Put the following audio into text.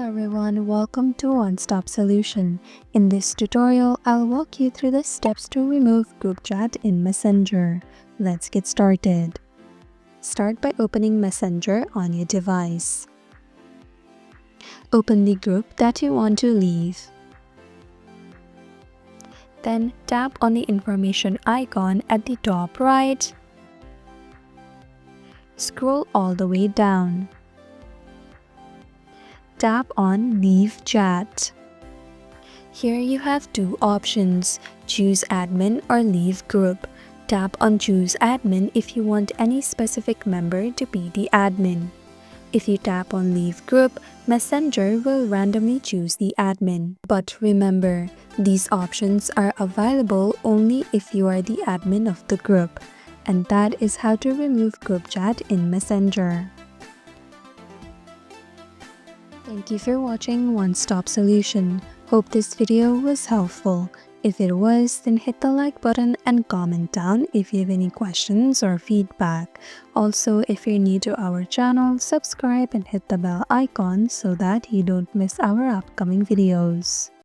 everyone, welcome to One Stop Solution. In this tutorial, I'll walk you through the steps to remove group chat in Messenger. Let's get started. Start by opening Messenger on your device. Open the group that you want to leave. Then tap on the information icon at the top right. Scroll all the way down. Tap on Leave Chat. Here you have two options, choose admin or leave group. Tap on choose admin if you want any specific member to be the admin. If you tap on leave group, Messenger will randomly choose the admin. But remember, these options are available only if you are the admin of the group. And that is how to remove group chat in Messenger. Thank you for watching One Stop Solution. Hope this video was helpful. If it was, then hit the like button and comment down if you have any questions or feedback. Also, if you're new to our channel, subscribe and hit the bell icon so that you don't miss our upcoming videos.